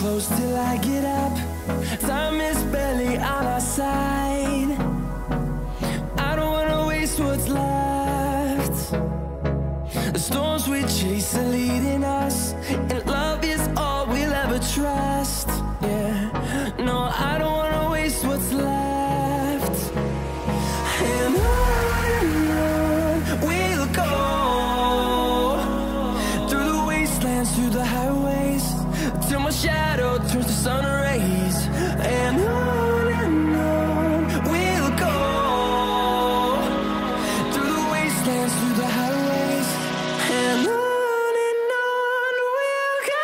close till I get up. Time is barely on our side. I don't wanna waste what's left. The storms we chase are leading us, and love is all we'll ever trust. Yeah, no, I don't wanna waste what's left. And on we'll go, through the wastelands, through the highways, till my shadow turns to sun rays. And on we'll go, through the wastelands, through the highways, and on we'll go.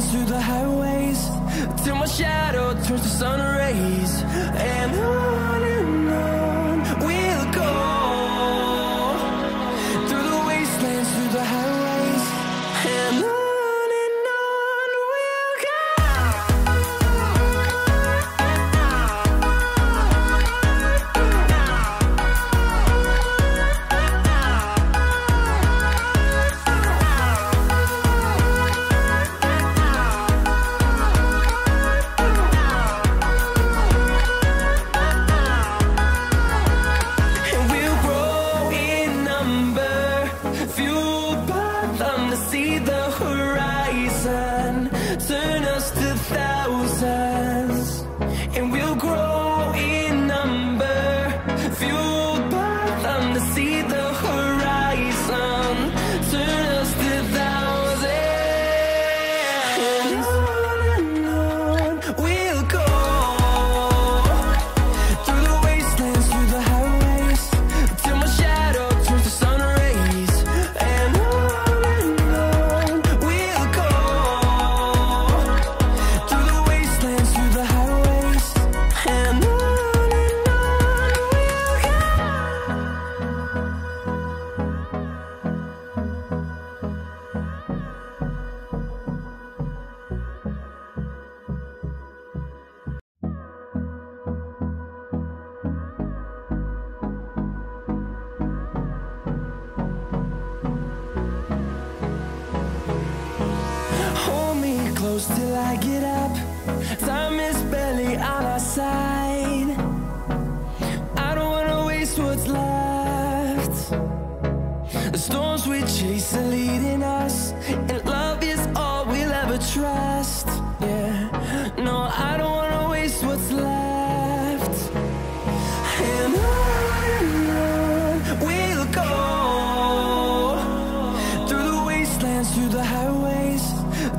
Through the highways, till my shadow turns to sun rays. And on we'll go, through the wastelands, through the highways, and on we'll go. See the horizon, turn us to thousands, and we'll grow in number, fueled by them to see the horizon, turn us to thousands. And on we'll go, through the wastelands, through the highways, till my shadow turns to sun rays. And close till I get up. Time is barely on our side. I don't wanna waste what's left. The storms we chase are leading us, and love is all we'll ever trust. Yeah, no, I don't wanna waste what's left. And on we'll go, through the wastelands, through the highways,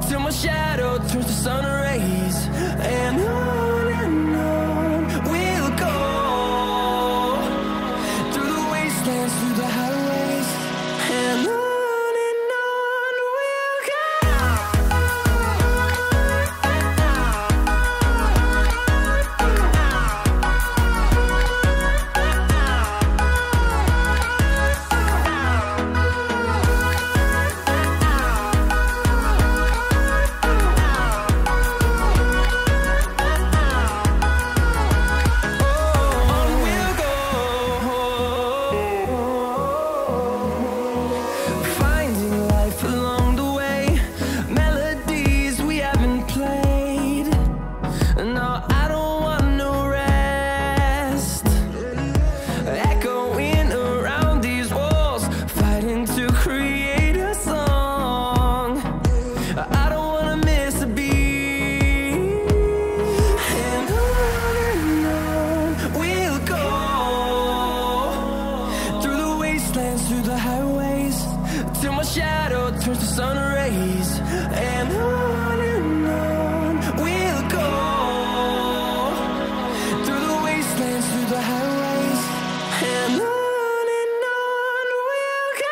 till my shadow turns to sun rays. And on we'll go, through the wastelands, through the highways, and on we'll go. wastelands, through the highways, till my shadow turns to sun rays. And on we'll go, through the wastelands, through the highways, and on we'll go.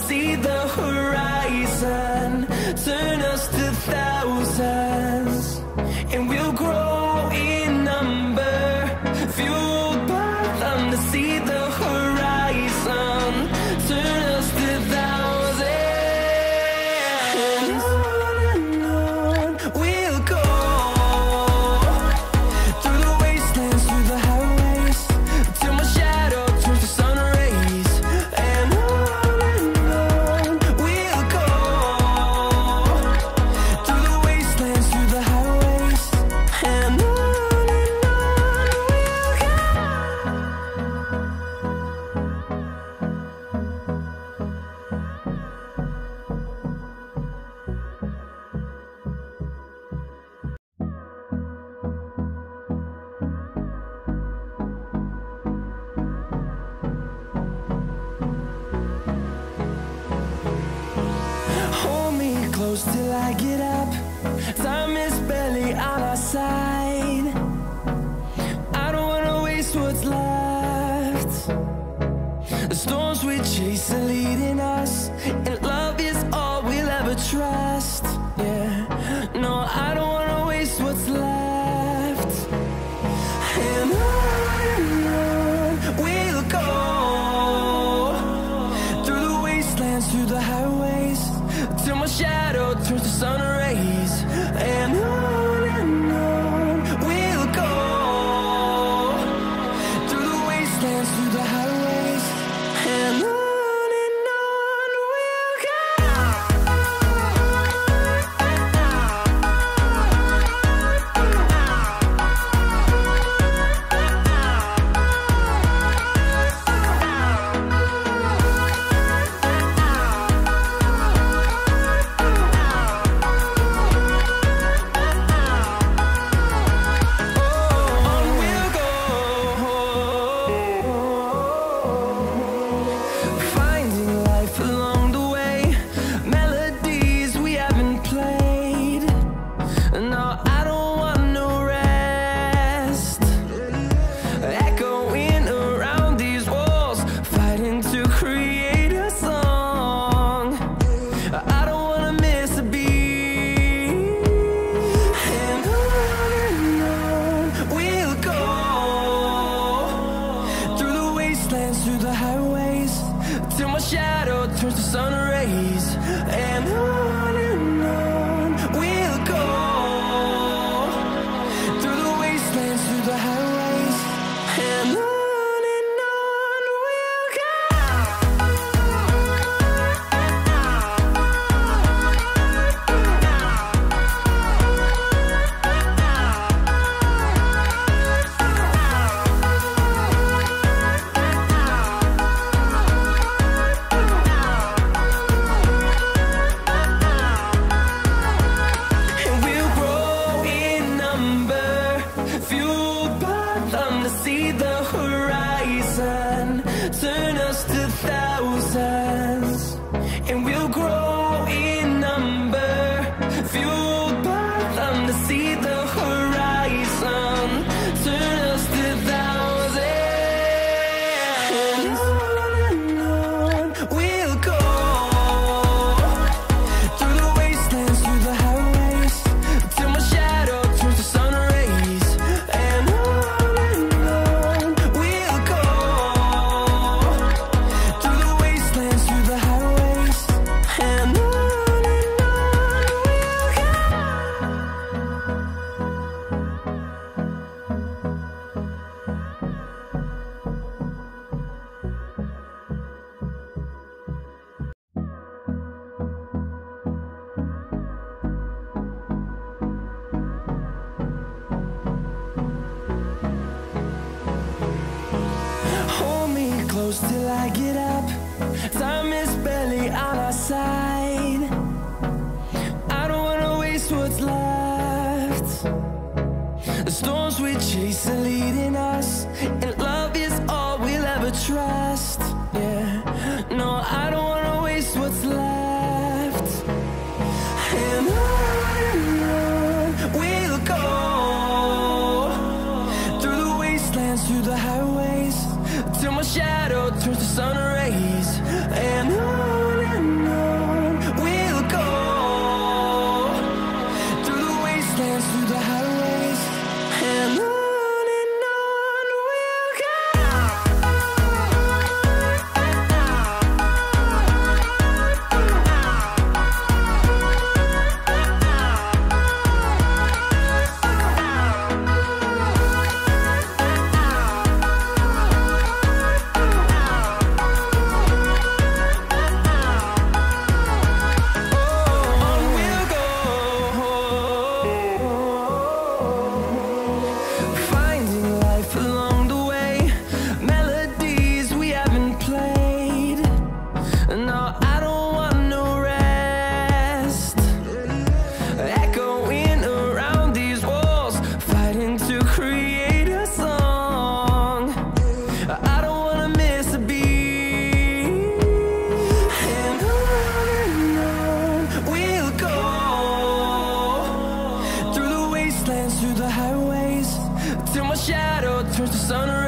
See the horizon turn us to thousands, and we'll grow in number, fueled by them to see the horizon turn us to thousands. And on we'll go, through the wastelands, through the highways, till my shadow turns to sun rays. And close till I get up. Time is barely on our side. I don't wanna waste what's left. The storms we chase are leading us, and love is all we'll ever trust. Yeah, no, I don't wanna waste what's left. And on we'll go, through the wastelands, through the highways, till my shadow turns to sun rays. And on we'll go, through the wastelands, through the highways, and on we'll go. close till I get up. Time is barely on our side. I don't wanna waste what's left. The storms we chase are leading us, and love is all we'll ever trust. Yeah, no, I don't wanna waste what's left. And on we'll go, through the wastelands, through the highways, till my shadow turns to sun rays. And on we'll go, through the wastelands, through the highways, and on we'll go. Through the highways, till my shadow turns to sun.